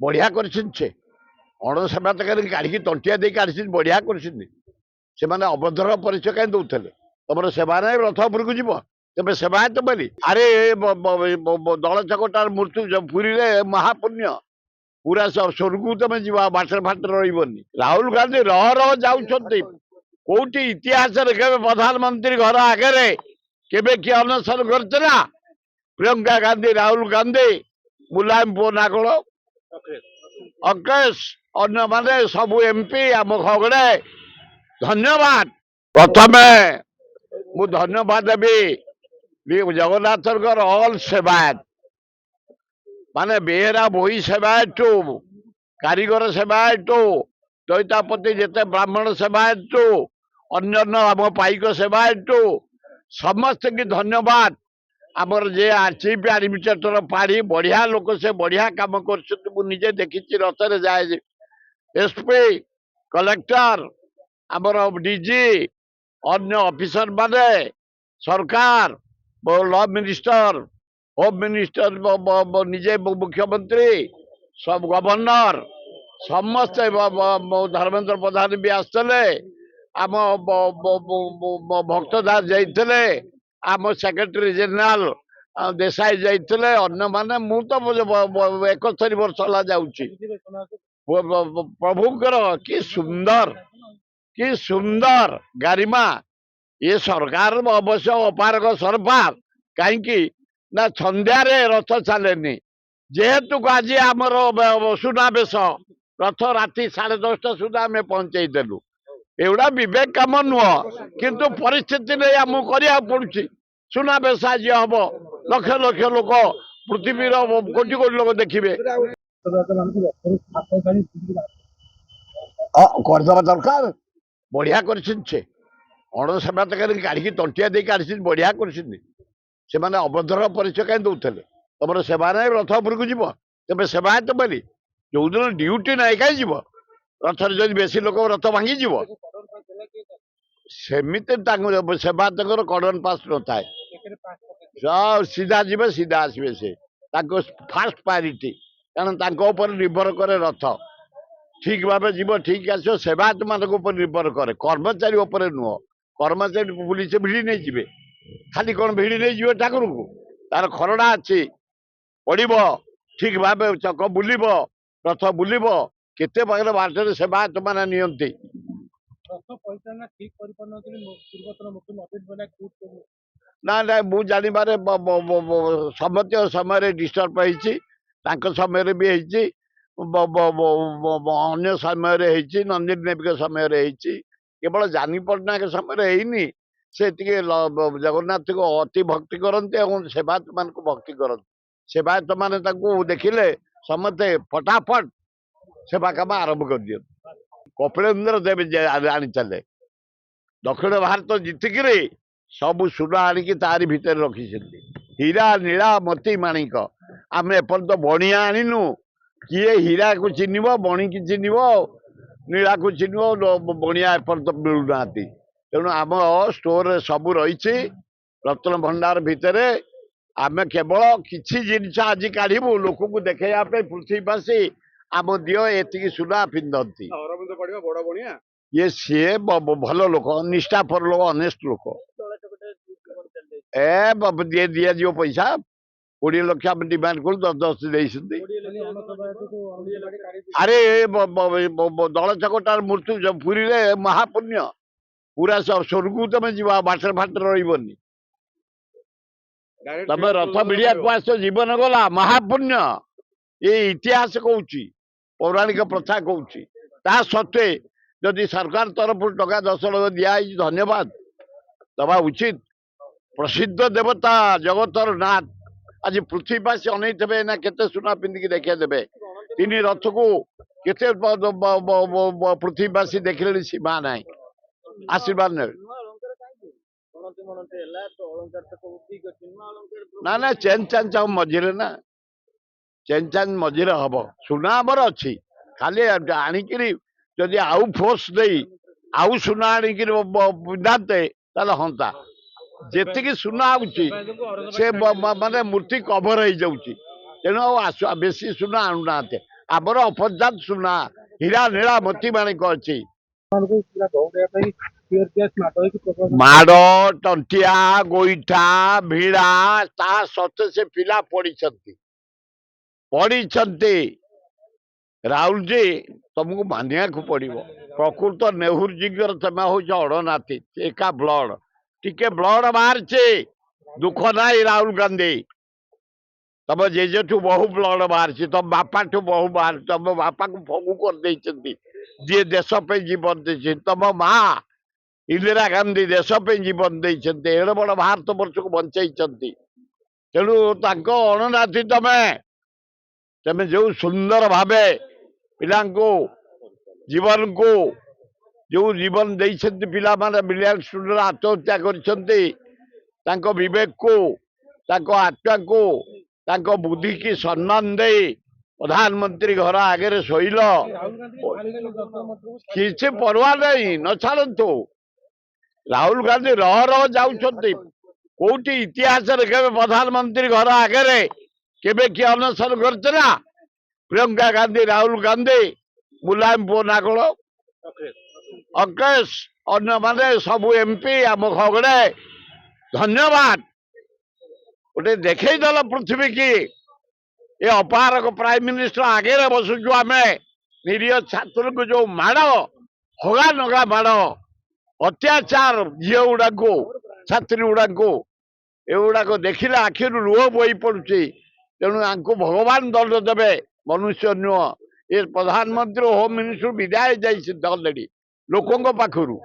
बढ़िया कर अणसेवातकारी काढ़ी तंटिया दे काढ़ी बढ़िया कर अभद्र परिचय कहीं दौले तुम सेवा ना रथ उपरक जीव तेज सेवायत बोली अरे दल चकटार मृत्यु पुरी महापुण्य पूरा स्वर्ग तुम जीव बाटर फाटर रही राहुल गांधी रह जाऊँच कौटी इतिहास प्रधानमंत्री घर आगे केबे किए अनशन करला प्रियंका गांधी राहुल गांधी मुलायम पु नागल अकेश अन्य माने सबू एमपी आम खगड़े धन्यवाद प्रथम मु धन्यवाद देवी जगन्नाथ ऑल सेवायत माने बेहरा बोई सेवायत कारीगर सेवायत दैतापति जिते ब्राह्मण सेवायत अन्य आम पाइक सेवायत समस्त की धन्यवाद आमर जे चीफ एडमिनिस्ट्रेटर पाड़ी बढ़िया लोक से बढ़िया काम करजे देखी रथ जाए एसपी कलेक्टर आमर डीजी अन्य ऑफिसर माने सरकार लॉ मिनिस्टर होम मिनिस्टर निजे मुख्यमंत्री सब गवर्नर समस्त धर्मेंद्र प्रधान भी आसते आम भक्त दास जाइए आम सेक्रेटरी जनरल देसाई जाइए अन्य माने मु तो 71 वर्ष है जाऊँगी प्रभुकर कि सुंदर गारिमा ये सरकार अवश्य अपारक सरकार कहीं ना संध्यार रथ चलेनी जेहेतु आज आमर सुनावेश रथ राति 10:30 सुधा आम पहुंचेदेलु एवड़ा विवेक कम नुह किंतु परिस्थिति नहीं आमको करा पड़ुछि सुनावेश आज हम लक्ष लक्ष लोक पृथ्वी कोटि कोटि लोक देखिए करदे दरकार बढ़िया कर अणसेवातकारी काढ़ी तंटिया दे काढ़ी बढ़िया कर अभद्र परिचय कहीं दौले तुम सेवा ना रथ उपरक जीव तेज सेवायत बोली जो दिन ड्यूटी ना कहीं जीव रथर जब बेसी लोक रथ भांगी जीव सेमती सेवा कड़न पास न थाए सीधा जीवे सीधा आसवे से फास्ट प्रायोरिटी कारण निर्भर करे रथ ठीक भाव जीव ठीक आस सेवायत मान निर्भर करे कर्मचारी नुह कर्मचारी पुलिस भिड़ी नहीं जीवे खाली कौन भिड़ी नहीं जीवे ठाकुर को तार खरड़ा अच्छी पड़ब ठीक भाव चक बुल रथ बुल केते पाखे बाटर सेवायत मान नियंती ना ना मु जानवर समत समय डिस्टर्ब समय भी अन्य समय नंदिनी देवी समय केवल जानी पट्टनायक समय से जगन्नाथ को अति भक्ति करते सेवायत मान को भक्ति करते सेवायत मान देखिले समस्ते फटाफट सेवा कम आरंभ कर दियो कपिलेन्द्र देव आनी चले दक्षिण भारत जीतिकी सब सुना आणिकी तारी भितर रखी हीरा नीला मोती माणिक आम एपर्त बणिया आणीनु किए हीरा को चिन्ह बणी की चिन्ह नीला को चिन्ह बणिया एपर्त मिलूना तेणु आम स्टोर सब रही रत्न भंडार भितर आम केवल किसी जिनस आज काढ़ू लोक को देखा पृथ्वीवासी आम दियो एति सुना पिंधती ये सी भल लोक निष्ठापर लोक अनेस्ट लोक ए दिया जीव पैसा 20 लाख आम डिमांड कर 10 दे अरे दल चकटार मृत्यु पुरी महापुण्य पूरा स्वर्ग तुम जीव बाटर फाटर रही तुम रथ भिड़िया को आस जीवन गला महापुण्य ये इतिहास कौच पौराणिक प्रथा कौच ता सत्वे जदि सरकार तरफ टका 10 लाख दिखाई धन्यवाद दबा उचित प्रसिद्ध देवता जगतर नाथ आज पृथ्वीवासी अनैथे ना केते सुना पिंधिकी देखा देवे 3 रथ को केते पृथ्वीवासी देखले सीमा ना आशीर्वाद ने ना ना चेन चांच मझे ना चेन चांच मझे हम सुना आमर अच्छी खाली आणिकी जदि आउ फोर्स दे आउ सुना आणिकी पिंधाते हंता जी सुना से माने मूर्ति कभर हो जाऊँगी तेणु बेसी सुना आणुना ଆମର ଅପର୍ଜାତ ସୁନା ହୀରା ନୀଳା ମୋତି ମାଣିକ ଅଛି। ମାଡ଼ ଟଣ୍ଟିଆ ଗୋଇଠା ଭିଡ଼ା ତା ସତ୍ତ୍ୱେ ସେ ପିଲା ପଢିଛନ୍ତି। ରାହୁଲଜୀ ତମକୁ ମାନିବାକୁ ପଡିବ। ପ୍ରକୃତ ନେହୁରଜୀଙ୍କର ତମେ ହଉଛ ଅଡନାତି ଏକା ବ୍ଲଡ ଟିକେ ବ୍ଲଡ ବାହାରିଛି ଦୁଃଖ ନାହିଁ। ରାହୁଲ ଗାନ୍ଧୀ ତମ ଜେଜେଠୁ ବହୁ ବ୍ଲଡ ବାହାରିଛି, ତମ ବାପାଠୁ ବହୁ ବାହାରିଛି। ତମ ବାପାକୁ ଫଗୁ କରିଦେଇଛନ୍ତି ଯିଏ ଦେଶ ପାଇଁ ଜୀବନ ଦେଇଛନ୍ତି। ତମ ମା ଇନ୍ଦିରା ଗାନ୍ଧୀ ଦେଶ ପାଇଁ ଜୀବନ ଦେଇଛନ୍ତି, ଏଡେ ବଡ ଭାରତ ବର୍ଷକୁ ବଞ୍ଚେଇଛନ୍ତି। ତେଣୁ ତାଙ୍କ ଅଣନାତି ତମେ ଯୋଉ ସୁନ୍ଦର ଭାବେ ପିଲାଙ୍କୁ ଜୀବନକୁ ଯୋଉ ଜୀବନ ଦେଇଛନ୍ତି, ପିଲାମାନେ ବ୍ରିଲିଆଣ୍ଟ ଷ୍ଟୁଡେଣ୍ଟ ଆତ୍ମହତ୍ୟା କରିଛନ୍ତି, ତାଙ୍କ ବିବେକକୁ ତାଙ୍କ ଆତ୍ମାକୁ ତାଙ୍କ ବୁଦ୍ଧିକି ସମ୍ମାନ ଦେଇ ପ୍ରଧାନମନ୍ତ୍ରୀ ଘର ଆଗରେ ଶୋଇଲ। କିଛି ପରୱା ନାହିଁ, ନ ଛାଡ଼ନ୍ତୁ। ରାହୁଲ ଗାନ୍ଧୀ ରହ ଯାଉଛନ୍ତି। କୋଉଠି ଇତିହାସରେ କେବେ ପ୍ରଧାନମନ୍ତ୍ରୀ ଘର ଆଗରେ କେବେ କିଏ ଅନଶନ କରିছে ନା? ପ୍ରିୟଙ୍କା ଗାନ୍ଧୀ, ରାହୁଲ ଗାନ୍ଧୀ, ମୁଲାୟମ ପୁଅ ନା କଣ ଅଖିଳେଶ, ଅନ୍ୟମାନେ ସବୁ ଏମପି ଆମ ଖଗଡେ ଧନ୍ୟବାଦ। ଗୋଟେ ଦେଖେଇଦେଲ ପୃଥିବୀ କି ଏ ଅପାରକ ପ୍ରାଇମ ମିନିଷ୍ଟର ଆଗରେ ବସୁଛୁ ଆମେ। ନିରୀହ ଛାତ୍ରକୁ ଯୋଉ ମାଡ଼, ହଗା ନଗା ମାଡ଼, ଅତ୍ୟାଚାର ଝିଅ ଗୁଡାକୁ, ଛାତ୍ରୀ ଗୁଡାକୁ, ଏଗୁଡାକ ଦେଖିଲେ ଆଖିରୁ ଲୁହ ବୋହି ପଡୁଛି। ତେଣୁ ଆଙ୍କୁ ଭଗବାନ ଦଣ୍ଡ ଦେବେ, ମନୁଷ୍ୟ ନୁହଁ। ଏ ପ୍ରଧାନମନ୍ତ୍ରୀ ହୋମ ମିନିଷ୍ଟର ବିଦାୟ ଯାଇଛନ୍ତି ଅଲରେଡି ଲୋକଙ୍କ ପାଖରୁ।